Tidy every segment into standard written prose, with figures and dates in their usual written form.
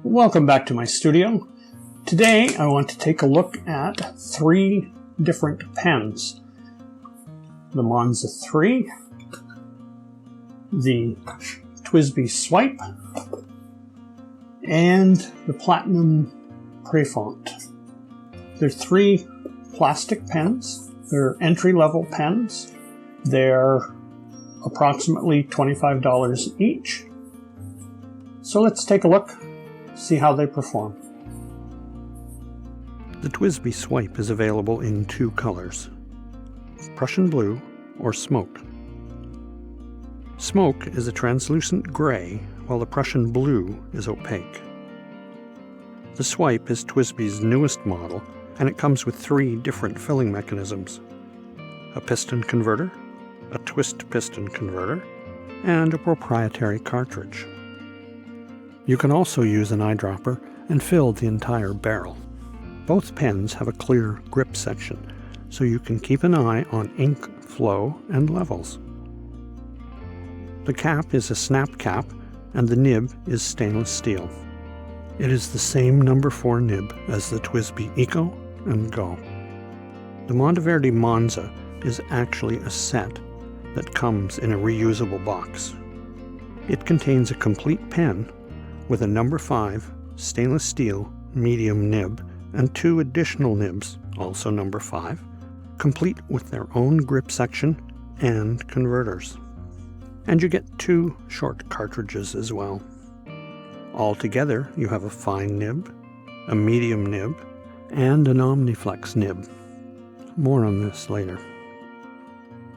Welcome back to my studio. Today I want to take a look at 3 different pens. The Monza3, the TWSBI Swipe, and the Platinum Prefounte. They're 3 plastic pens. They're entry-level pens. They're approximately $25 each. So let's take a look, see how they perform. The TWSBI Swipe is available in 2 colors, Prussian blue or smoke. Smoke is a translucent gray, while the Prussian blue is opaque. The Swipe is TWSBI's newest model, and it comes with 3 different filling mechanisms: a piston converter, a twist piston converter, and a proprietary cartridge. You can also use an eyedropper and fill the entire barrel. Both pens have a clear grip section, so you can keep an eye on ink flow and levels. The cap is a snap cap, and the nib is stainless steel. It is the same number 4 nib as the TWSBI Eco and Go. The Monteverdi Monza is actually a set that comes in a reusable box. It contains a complete pen with a number 5 stainless steel medium nib and 2 additional nibs, also number 5, complete with their own grip section and converters. And you get 2 short cartridges as well. Altogether, you have a fine nib, a medium nib, and an Omniflex nib. More on this later.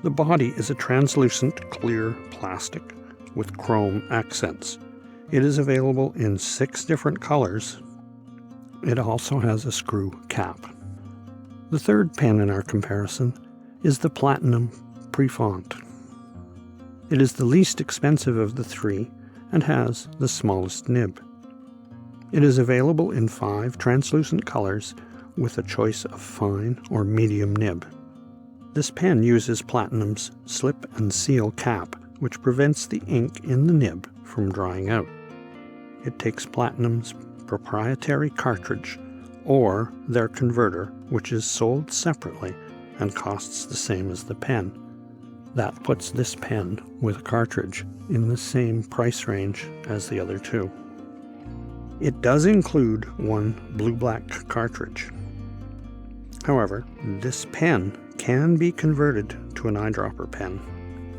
The body is a translucent clear plastic with chrome accents. It is available in 6 different colors. It also has a screw cap. The third pen in our comparison is the Platinum Prefounte. It is the least expensive of the 3 and has the smallest nib. It is available in 5 translucent colors with a choice of fine or medium nib. This pen uses Platinum's slip and seal cap, which prevents the ink in the nib from drying out. It takes Platinum's proprietary cartridge or their converter, which is sold separately and costs the same as the pen. That puts this pen with a cartridge in the same price range as the other 2. It does include 1 blue-black cartridge. However, this pen can be converted to an eyedropper pen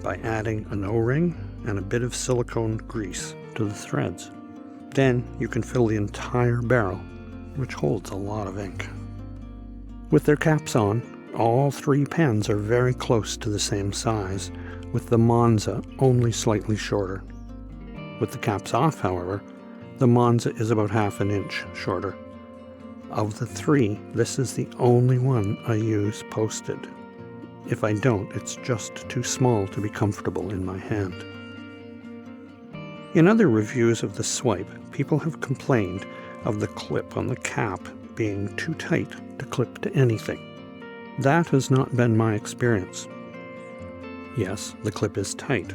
by adding an O-ring and a bit of silicone grease to the threads. Then you can fill the entire barrel, which holds a lot of ink. With their caps on, all 3 pens are very close to the same size, with the Monza only slightly shorter. With the caps off, however, the Monza is about ½ an inch shorter. Of the 3, this is the only one I use posted. If I don't, it's just too small to be comfortable in my hand. In other reviews of the Swipe, people have complained of the clip on the cap being too tight to clip to anything. That has not been my experience. Yes, the clip is tight,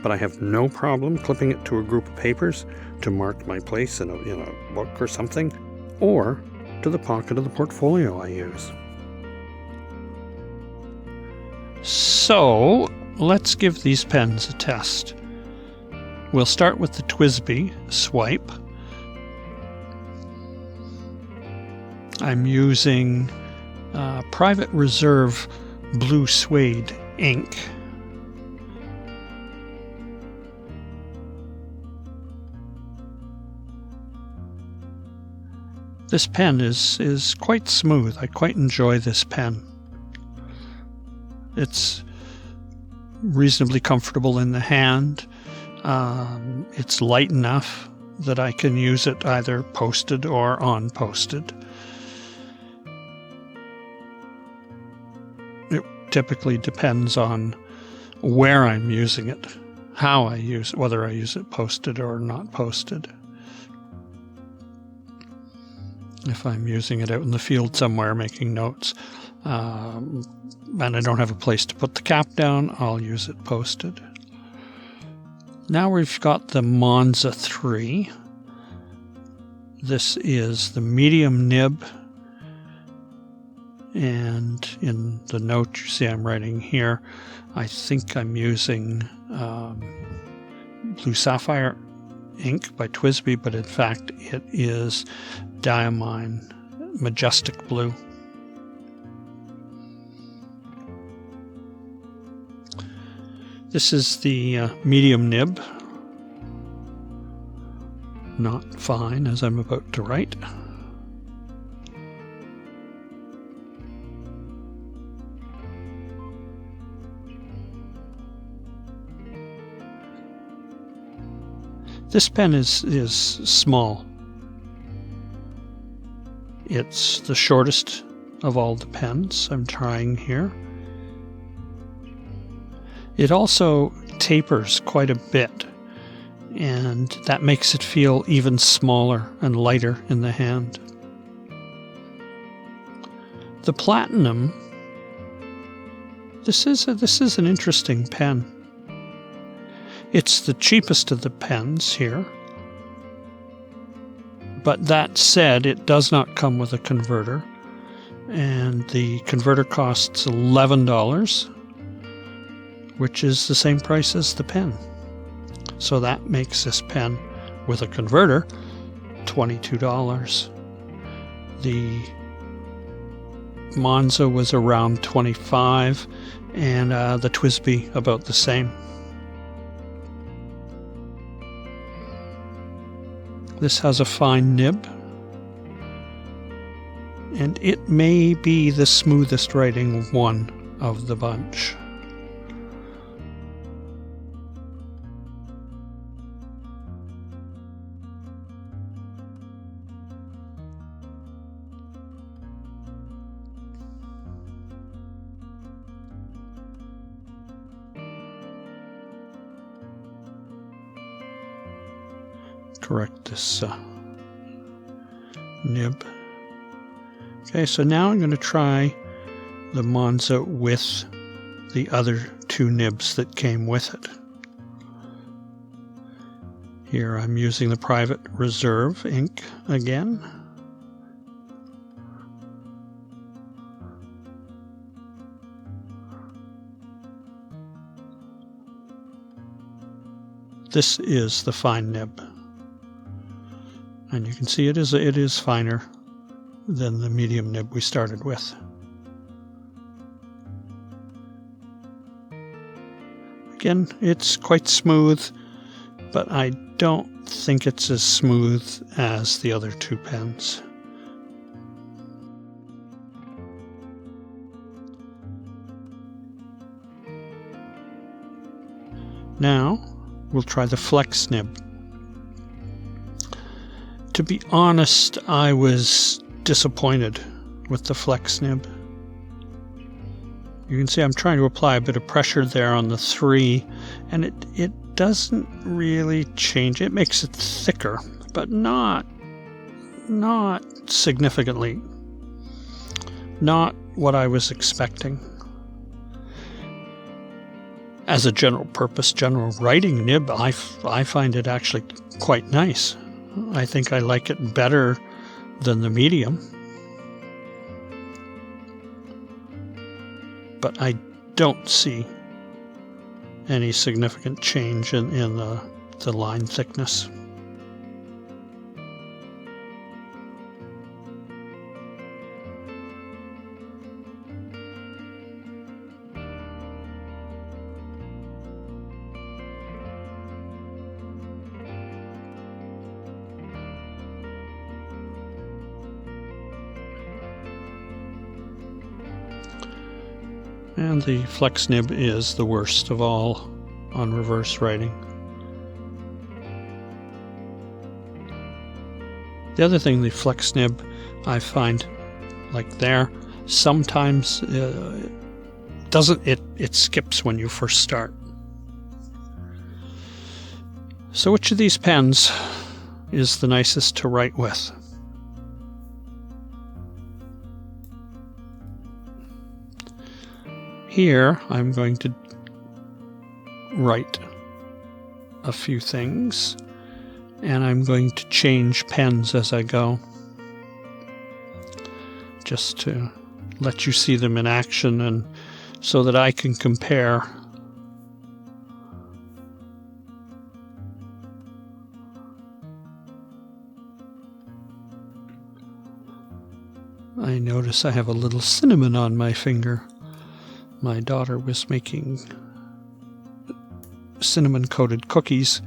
but I have no problem clipping it to a group of papers to mark my place in a book or something, or to the pocket of the portfolio I use. So, let's give these pens a test. We'll start with the TWSBI Swipe. I'm using Private Reserve Blue Suede ink. This pen is quite smooth. I quite enjoy this pen. It's reasonably comfortable in the hand. It's light enough that I can use it either posted or unposted. It typically depends on where I'm using it, how I use it, whether I use it posted or not posted. If I'm using it out in the field somewhere making notes, and I don't have a place to put the cap down, I'll use it posted. Now we've got the Monza3. This is the medium nib, and in the note you see I'm writing here, I think I'm using Blue Sapphire ink by TWSBI, but in fact it is Diamine Majestic Blue. This is the medium nib, not fine as I'm about to write. This pen is small. It's the shortest of all the pens I'm trying here. It also tapers quite a bit, and that makes it feel even smaller and lighter in the hand. The Platinum, this is an interesting pen. It's the cheapest of the pens here, but that said, it does not come with a converter, and the converter costs $11, which is the same price as the pen. So that makes this pen with a converter $22. The Monza was around $25, and the TWSBI about the same. This has a fine nib, and it may be the smoothest writing one of the bunch. Correct this nib. Okay, so now I'm going to try the Monza with the other two nibs that came with it. Here I'm using the Private Reserve ink again. This is the fine nib. And you can see it is finer than the medium nib we started with. Again, it's quite smooth, but I don't think it's as smooth as the other two pens. Now, we'll try the flex nib. To be honest, I was disappointed with the flex nib. You can see I'm trying to apply a bit of pressure there on the 3, and it doesn't really change. It makes it thicker, but not significantly. Not what I was expecting. As a general purpose, general writing nib, I find it actually quite nice. I think I like it better than the medium. But I don't see any significant change in the line thickness. And the flex nib is the worst of all on reverse writing. The other thing, the flex nib, I find, like there, sometimes it skips when you first start. So which of these pens is the nicest to write with? Here, I'm going to write a few things, and I'm going to change pens as I go, just to let you see them in action and so that I can compare. I notice I have a little cinnamon on my finger. My daughter was making cinnamon-coated cookies,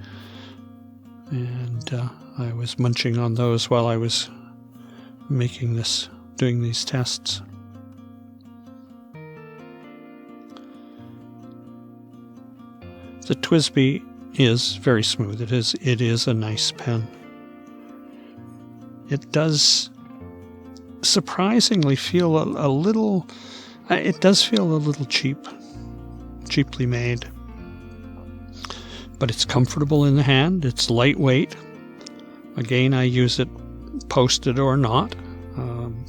and I was munching on those while I was doing these tests. The TWSBI is very smooth. It is a nice pen. It does surprisingly feel a little. It does feel a little cheaply made. But it's comfortable in the hand. It's lightweight. Again, I use it posted or not.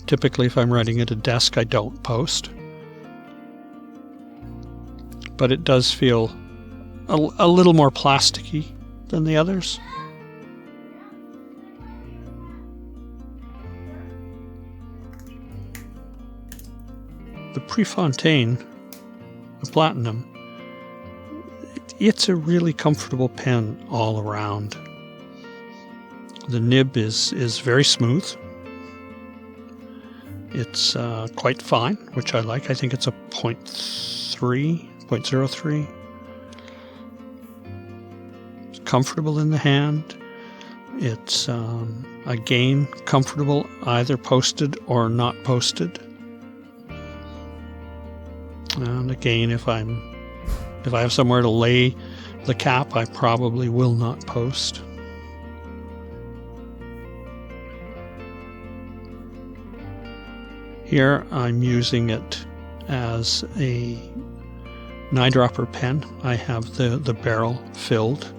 Typically, if I'm writing at a desk, I don't post. But it does feel a little more plasticky than the others. The Prefounte, the Platinum, it's a really comfortable pen all around. The nib is very smooth. It's quite fine, which I like. I think it's a 0.03. It's comfortable in the hand. It's, again, comfortable either posted or not posted. And again, if I have somewhere to lay the cap, I probably will not post. Here I'm using it as a 9-dropper pen. I have the barrel filled.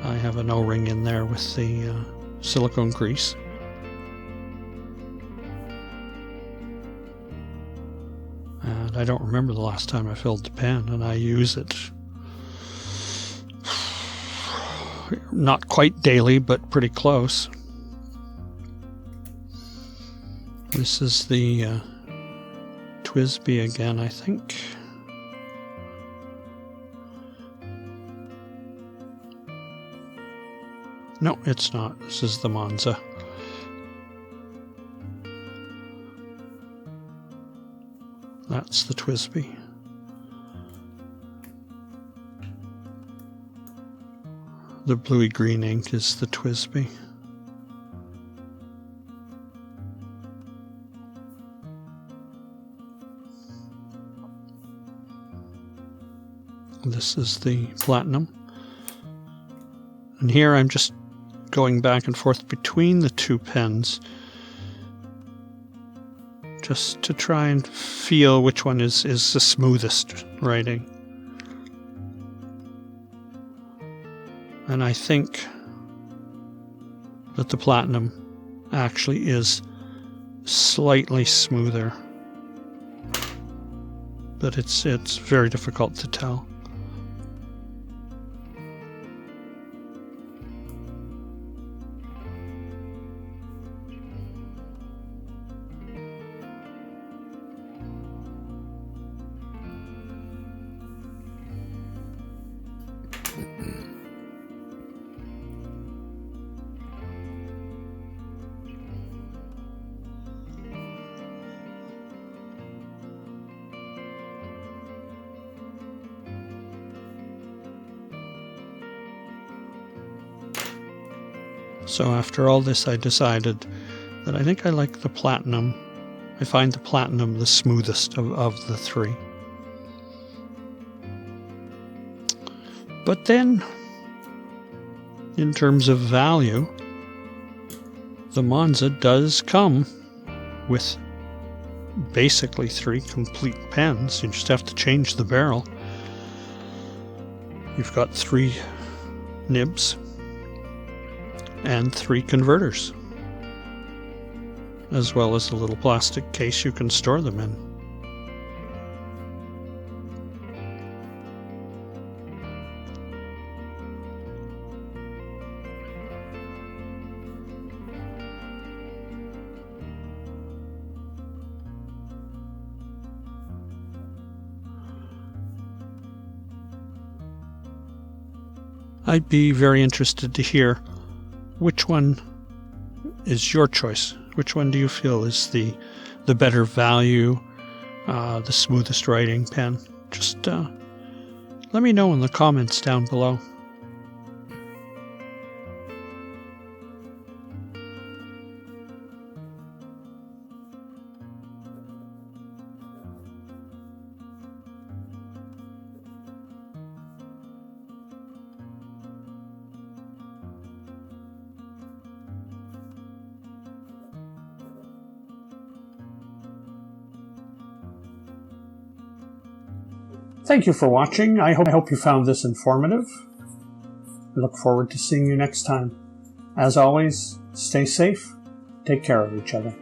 I have an O-ring in there with the silicone grease. And I don't remember the last time I filled the pen, and I use it not quite daily, but pretty close. This is the TWSBI again, I think. No, it's not. This is the Monza. That's the TWSBI. The bluey green ink is the TWSBI. This is the Platinum. And here I'm just going back and forth between the two pens, just to try and feel which one is the smoothest writing. And I think that the Platinum actually is slightly smoother, but it's very difficult to tell. So after all this, I decided that I think I like the Platinum. I find the Platinum the smoothest of the three. But then, in terms of value, the Monza does come with basically 3 complete pens. You just have to change the barrel. You've got 3 nibs and 3 converters, as well as a little plastic case you can store them in. I'd be very interested to hear which one is your choice. Which one do you feel is the better value, the smoothest writing pen? Just let me know in the comments down below. Thank you for watching. I hope you found this informative. I look forward to seeing you next time. As always, stay safe, take care of each other.